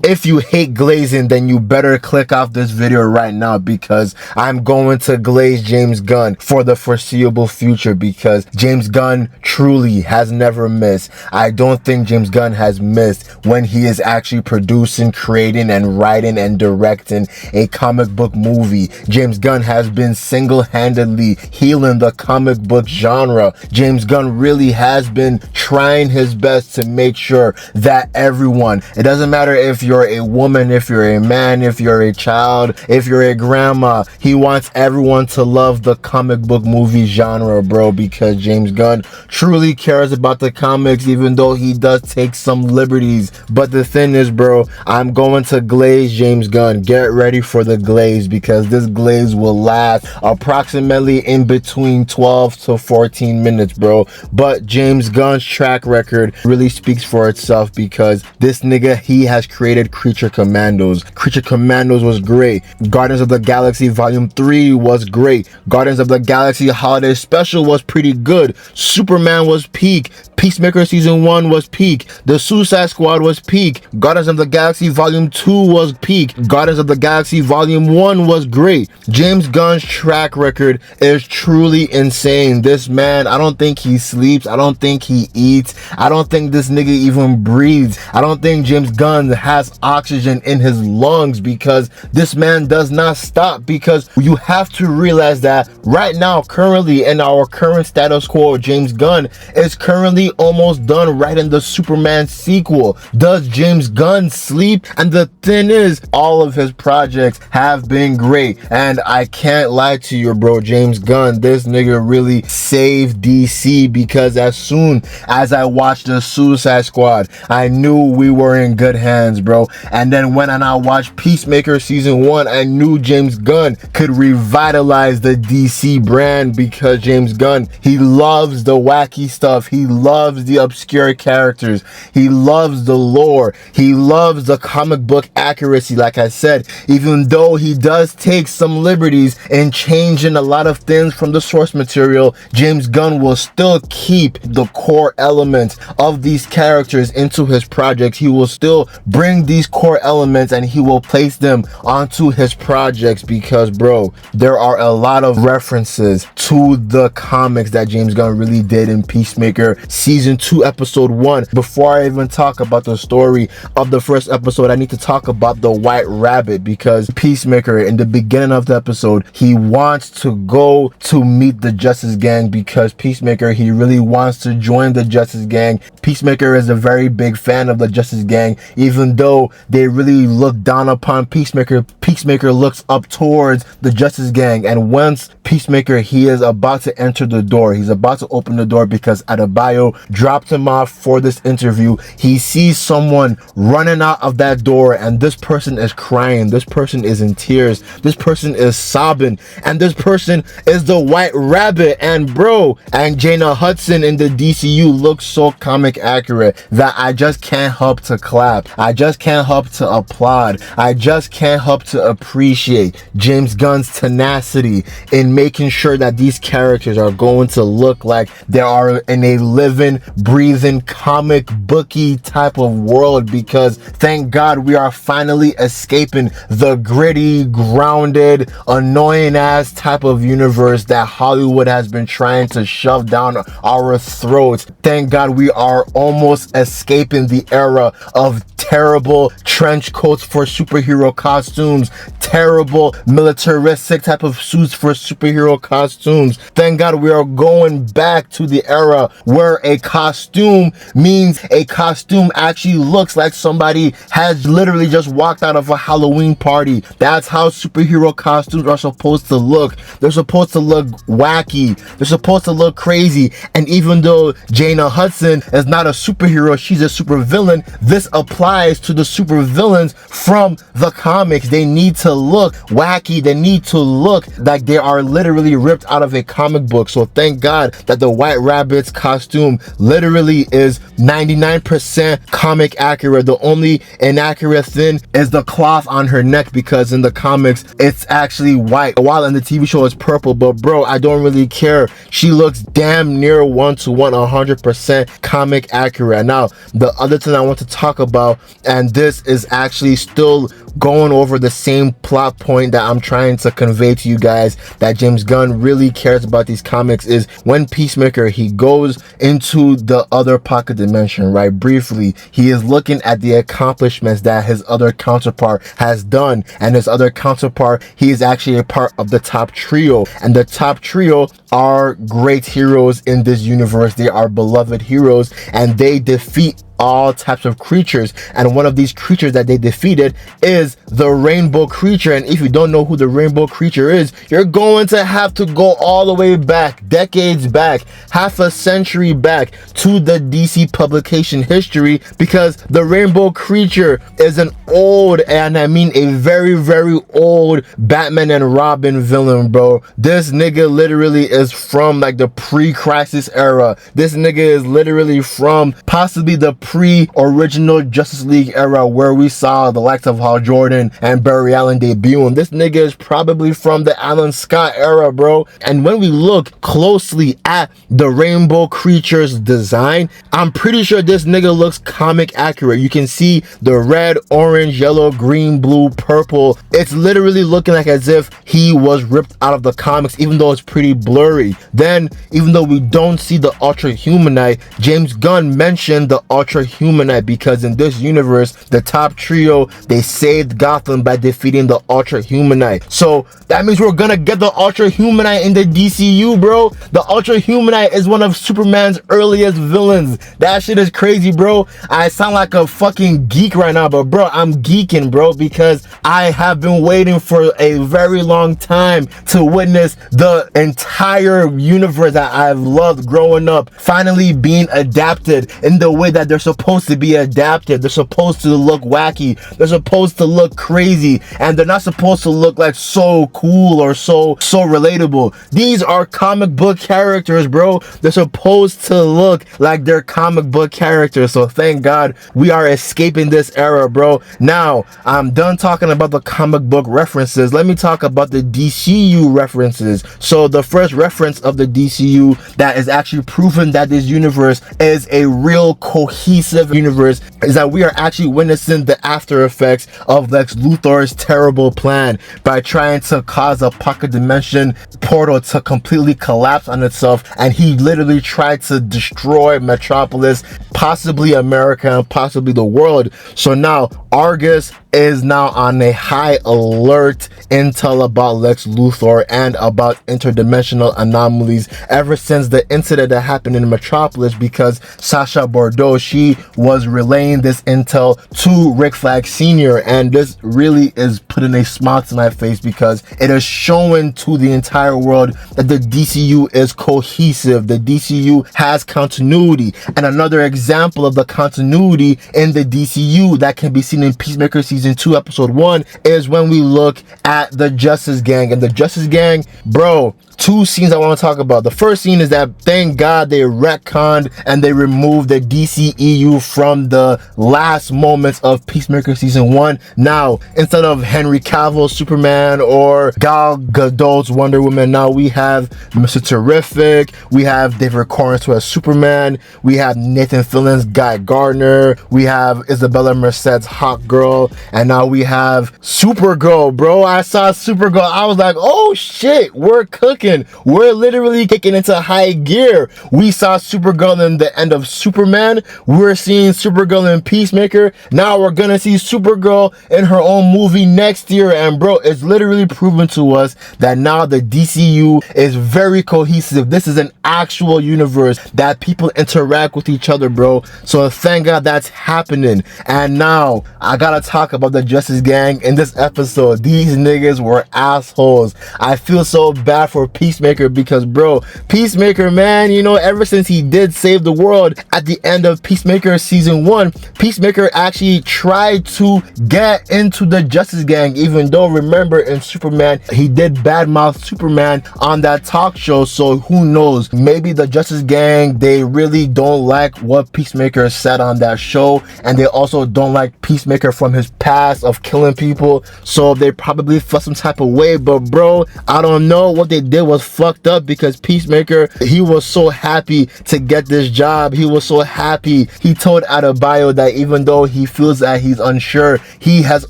If you hate glazing, then you better click off this video right now, because I'm going to glaze James Gunn for the foreseeable future, because James Gunn truly has never missed. I don't think James Gunn has missed when he is actually producing, creating, and writing and directing a comic book movie. James Gunn has been single-handedly healing the comic book genre. James Gunn really has been trying his best to make sure that everyone, it doesn't matter if you're a woman, if you're a man, if you're a child, if you're a grandma, he wants everyone to love the comic book movie genre, bro, because James Gunn truly cares about the comics, even though he does take some liberties. But the thing is, bro, I'm going to glaze James Gunn. Get ready for the glaze, because this glaze will last approximately in between 12 to 14 minutes, bro. But James Gunn's track record really speaks for itself, because this nigga, he has created Creature Commandos. Creature Commandos was great. Guardians of the Galaxy Volume 3 was great. Guardians of the Galaxy Holiday Special was pretty good. Superman was peak. Peacemaker Season 1 was peak. The Suicide Squad was peak. Guardians of the Galaxy Volume 2 was peak. Guardians of the Galaxy Volume 1 was great. James Gunn's track record is truly insane. This man, I don't think he sleeps. I don't think he eats. I don't think this nigga even breathes. I don't think James Gunn has oxygen in his lungs, because this man does not stop. Because you have to realize that right now, currently in our current status quo, James Gunn is currently almost done writing the Superman sequel. Does James Gunn sleep? And the thing is, all of his projects have been great, and I can't lie to you, bro. James Gunn, this nigga really saved DC, because as soon as I watched the Suicide Squad, I knew we were in good hands, bro. And then when I watched Peacemaker Season 1, I knew James Gunn could revitalize the DC brand, because James Gunn, he loves the wacky stuff. He loves the obscure characters. He loves the lore. He loves the comic book accuracy. Like I said, even though he does take some liberties in changing a lot of things from the source material, James Gunn will still keep the core elements of these characters into his projects. He will still bring these core elements and he will place them onto his projects, because, bro, there are a lot of references to the comics that James Gunn really did in Peacemaker Season 2 Episode 1. Before I even talk about the story of the first episode, I need to talk about the White Rabbit, because Peacemaker, in the beginning of the episode, he wants to go to meet the Justice Gang, because Peacemaker, he really wants to join the Justice Gang. Peacemaker is a very big fan of the Justice Gang, even though they really look down upon Peacemaker. Peacemaker looks up towards the Justice Gang, and once Peacemaker, he is about to enter the door, he's about to open the door, because Adebayo dropped him off for this interview. He sees someone running out of that door, and this person is crying, this person is in tears, this person is sobbing, and this person is the White Rabbit. And bro, and Jaina Hudson in the DCU looks so comic accurate that I just can't help to clap. I just can't help to applaud. I just can't help to appreciate James Gunn's tenacity in making sure that these characters are going to look like they are in a living, breathing, comic booky type of world, because thank God we are finally escaping the gritty, grounded, annoying ass type of universe that Hollywood has been trying to shove down our throats. Thank God we are almost escaping the era of terrible trench coats for superhero costumes, terrible militaristic type of suits for superhero costumes. Thank God we are going back to the era where a costume means a costume actually looks like somebody has literally just walked out of a Halloween party. That's how superhero costumes are supposed to look. They're supposed to look wacky. They're supposed to look crazy. And even though Jaina Hudson is not a superhero, she's a supervillain, this applies to the supervillains from the comics. They need to look wacky. They need to look like they are literally ripped out of a comic book. So thank God that the White Rabbit's costume literally is 99% comic accurate. The only inaccurate thing is the cloth on her neck, because in the comics it's actually white, while in the TV show it's purple. But bro, I don't really care. She looks damn near 1-to-1, 100% comic accurate. Now, the other thing I want to talk about, and this is actually still going over the same plot point that I'm trying to convey to you guys, that James Gunn really cares about these comics, is when Peacemaker, he goes into the other pocket dimension, right? Briefly, he is looking at the accomplishments that his other counterpart has done, and his other counterpart, he is actually a part of the top trio, and the top trio are great heroes in this universe. They are beloved heroes, and they defeat all types of creatures, and one of these creatures that they defeated is the rainbow creature. And if you don't know who the rainbow creature is, you're going to have to go all the way back, decades back, half a century back, to the DC publication history, because the rainbow creature is an old, and I mean a very, very old Batman and Robin villain, bro. This nigga literally is from like the pre-Crisis era. This nigga is literally from possibly the pre-original Justice League era, where we saw the likes of Hal Jordan and Barry Allen debut. And this nigga is probably from the Alan Scott era, bro. And when we look closely at the rainbow creature's design, I'm pretty sure this nigga looks comic accurate. You can see the red, orange, yellow, green, blue, purple. It's literally looking like as if he was ripped out of the comics, even though it's pretty blurry. Then, even though we don't see the Ultra Humanite, James Gunn mentioned the Ultra Humanite, because in this universe, the top trio, they saved Gotham by defeating the Ultra Humanite. So that means we're gonna get the Ultra Humanite in the DCU, bro. The Ultra Humanite is one of Superman's earliest villains. That shit is crazy, bro. I sound like a fucking geek right now, but bro, I'm geeking, bro, because I have been waiting for a very long time to witness the entire universe that I've loved growing up finally being adapted in the way that they're supposed to be adapted. They're supposed to look wacky. They're supposed to look crazy, and they're not supposed to look like so cool or so relatable. These are comic book characters, bro. They're supposed to look like they're comic book characters. So thank God we are escaping this era, bro. Now, I'm done talking about the comic book references. Let me talk about the DCU references. So the first reference of the DCU that is actually proven that this universe is a real cohesive universe is that we are actually witnessing the after effects of Lex Luthor's terrible plan by trying to cause a pocket dimension portal to completely collapse on itself, and he literally tried to destroy Metropolis, possibly America, and possibly the world. So now Argus is now on a high alert intel about Lex Luthor and about interdimensional anomalies ever since the incident that happened in Metropolis, because Sasha Bordeaux, she was relaying this intel to Rick Flag Sr., and this really is putting a smile to my face, because it is showing to the entire world that the DCU is cohesive. The DCU has continuity, and another example of the continuity in the DCU that can be seen in Peacemaker Season 2 Episode 1 is when we look at the Justice Gang. And the Justice Gang, bro, two scenes I want to talk about. The first scene is that thank God they retconned and they removed the DCEU from the last moments of Peacemaker Season 1. Now, instead of Henry Cavill's Superman or Gal Gadot's Wonder Woman, now we have Mr. Terrific, we have David Cornswell as Superman, we have Nathan Fillion's Guy Gardner, we have Isabella Merced's Hawk Girl, and now we have Supergirl, bro. I saw Supergirl, I was like, oh shit, we're cooking. We're literally kicking into high gear. We saw Supergirl in the end of Superman. We're seeing Supergirl in Peacemaker. Now we're gonna see Supergirl in her own movie next year. And bro, it's literally proven to us that now the DCU is very cohesive. This is an actual universe that people interact with each other, bro. So thank God that's happening. And now I gotta talk about the Justice Gang in this episode. These niggas were assholes. I feel so bad for Peacemaker because, bro, Peacemaker, man, you know, ever since he did save the world at the end of Peacemaker season 1, Peacemaker actually tried to get into the Justice Gang, even though, remember, in Superman, he did badmouth Superman on that talk show. So who knows, maybe the Justice Gang, they really don't like what Peacemaker said on that show, and they also don't like Peacemaker from his past of killing people, so they probably felt some type of way. But bro, I don't know, what they did was fucked up, because Peacemaker, he was so happy to get this job. He was so happy. He told Adebayo that even though he feels that he's unsure, he has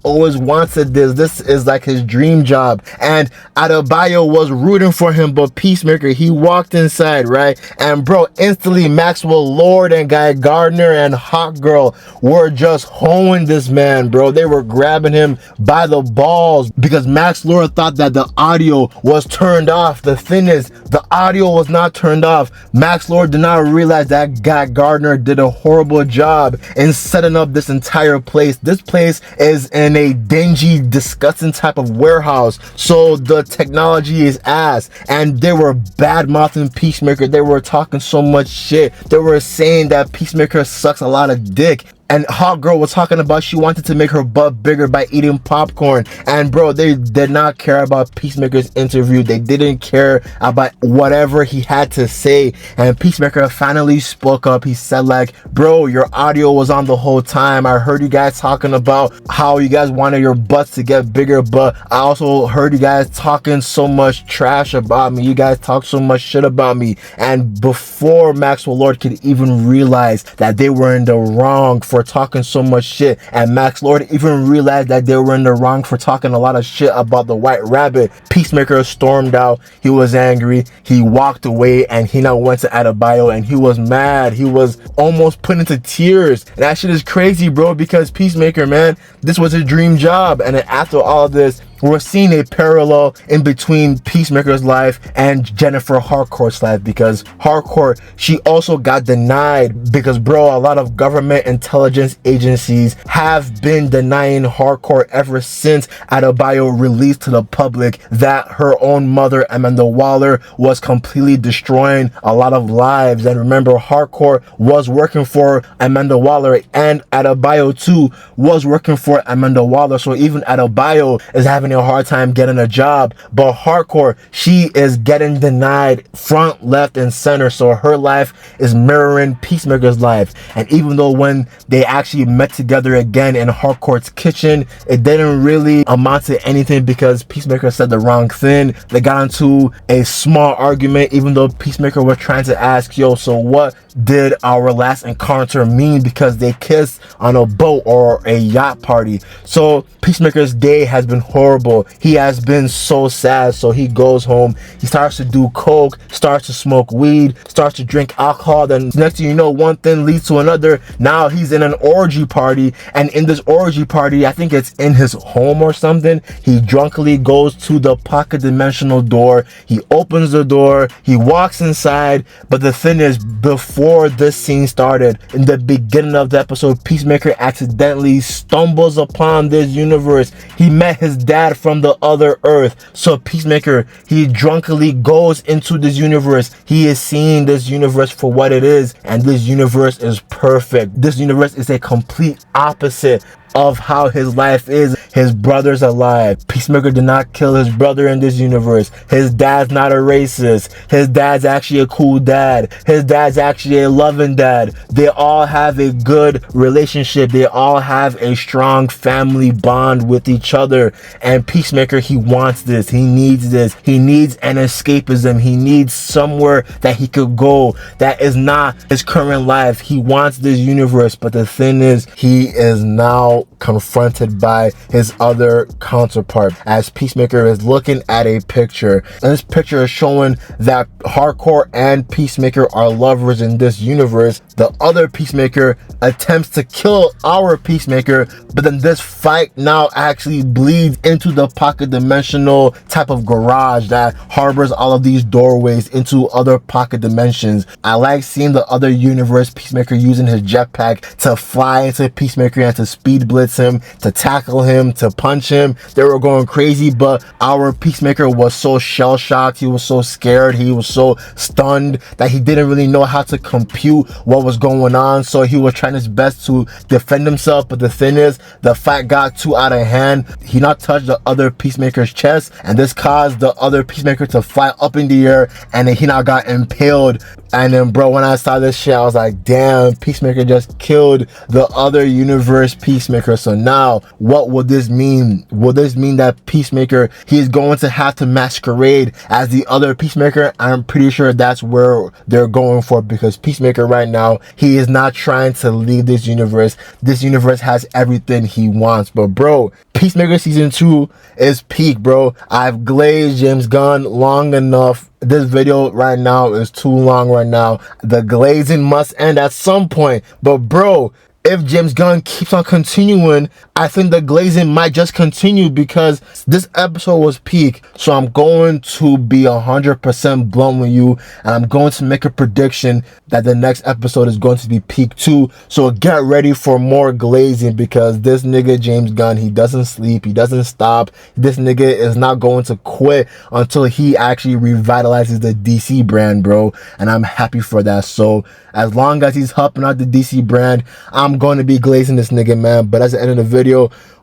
always wanted this is like his dream job, and Adebayo was rooting for him. But Peacemaker, he walked inside, right, and bro, instantly Maxwell Lord and Guy Gardner and Hot Girl were just hoeing this man, bro. They were grabbing him by the balls because Max Lord thought that the audio was turned off. The thing is, the audio was not turned off. Max Lord did not realize that Guy Gardner did a horrible job in setting up this entire place. This place is in a dingy, disgusting type of warehouse, so the technology is ass, and they were bad mouthing Peacemaker. They were talking so much shit. They were saying that Peacemaker sucks a lot of dick. And Hot Girl was talking about she wanted to make her butt bigger by eating popcorn. And bro, they did not care about Peacemaker's interview. They didn't care about whatever he had to say. And Peacemaker finally spoke up. He said like, bro, your audio was on the whole time. I heard you guys talking about how you guys wanted your butts to get bigger, but I also heard you guys talking so much trash about me. You guys talk so much shit about me. And before Maxwell Lord could even realize that they were in the wrong for talking so much shit, and Max Lord even realized that they were in the wrong for talking a lot of shit about the White Rabbit, Peacemaker stormed out. He was angry. He walked away, and he now went to Adebayo, and he was mad. He was almost put into tears. And that shit is crazy, bro, because Peacemaker, man, this was his dream job. And then after all this, we're seeing a parallel in between Peacemaker's life and Jennifer Hardcore's life, because Hardcore, she also got denied because, bro, a lot of government intelligence agencies have been denying Hardcore ever since Adebayo released to the public that her own mother, Amanda Waller, was completely destroying a lot of lives. And remember, Hardcore was working for Amanda Waller, and Adebayo too was working for Amanda Waller. So even Adebayo is having a hard time getting a job, but Hardcore, she is getting denied front, left, and center. So her life is mirroring Peacemaker's life. And even though when they actually met together again in Hardcore's kitchen, it didn't really amount to anything because Peacemaker said the wrong thing. They got into a small argument, even though Peacemaker was trying to ask, yo, so what did our last encounter mean? Because they kissed on a boat or a yacht party. So Peacemaker's day has been horrible. He has been so sad. So he goes home, he starts to do coke, starts to smoke weed, starts to drink alcohol. Then next thing you know, one thing leads to another. Now he's in an orgy party, and in this orgy party, I think it's in his home or something, he drunkenly goes to the pocket dimensional door. He opens the door, he walks inside. But the thing is, before this scene started, in the beginning of the episode, Peacemaker accidentally stumbles upon this universe. He met his dad from the other Earth. So Peacemaker, he drunkenly goes into this universe. He is seeing this universe for what it is, and this universe is perfect. This universe is a complete opposite of how his life is. His brother's alive. Peacemaker did not kill his brother in this universe. His dad's not a racist. His dad's actually a cool dad. His dad's actually a loving dad. They all have a good relationship. They all have a strong family bond with each other. And Peacemaker, he wants this. He needs this. He needs an escapism. He needs somewhere that he could go that is not his current life. He wants this universe. But the thing is, he is now confronted by his other counterpart, as Peacemaker is looking at a picture, and this picture is showing that Hardcore and Peacemaker are lovers in this universe. The other Peacemaker attempts to kill our Peacemaker, but then this fight now actually bleeds into the pocket dimensional type of garage that harbors all of these doorways into other pocket dimensions. I like seeing the other universe Peacemaker using his jetpack to fly into Peacemaker and to speed blitz him, to tackle him, came to punch him. They were going crazy, but our Peacemaker was so shell-shocked, he was so scared, he was so stunned that he didn't really know how to compute what was going on. So he was trying his best to defend himself, but the thing is, the fight got too out of hand. He not touched the other Peacemaker's chest, and this caused the other Peacemaker to fly up in the air, and then he now got impaled. And then, bro, when I saw this shit, I was like, damn, Peacemaker just killed the other universe Peacemaker. So now, what will this mean? Will this mean that Peacemaker, he is going to have to masquerade as the other Peacemaker? I'm pretty sure that's where they're going for, because Peacemaker right now, he is not trying to leave this universe. This universe has everything he wants. But bro, Peacemaker season 2 is peak, bro. I've glazed James Gunn long enough. This video right now is too long right now. The glazing must end at some point. But bro, if James Gunn keeps on continuing, I think the glazing might just continue, because this episode was peak. So I'm going to be 100% blunt with you, and I'm going to make a prediction that the next episode is going to be peak too. So get ready for more glazing, because this nigga James Gunn, he doesn't sleep, he doesn't stop. This nigga is not going to quit until he actually revitalizes the DC brand, bro. And I'm happy for that. So as long as he's helping out the DC brand, I'm going to be glazing this nigga, man. But that's the end of the video.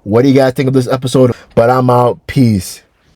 What do you guys think of this episode? But I'm out. Peace.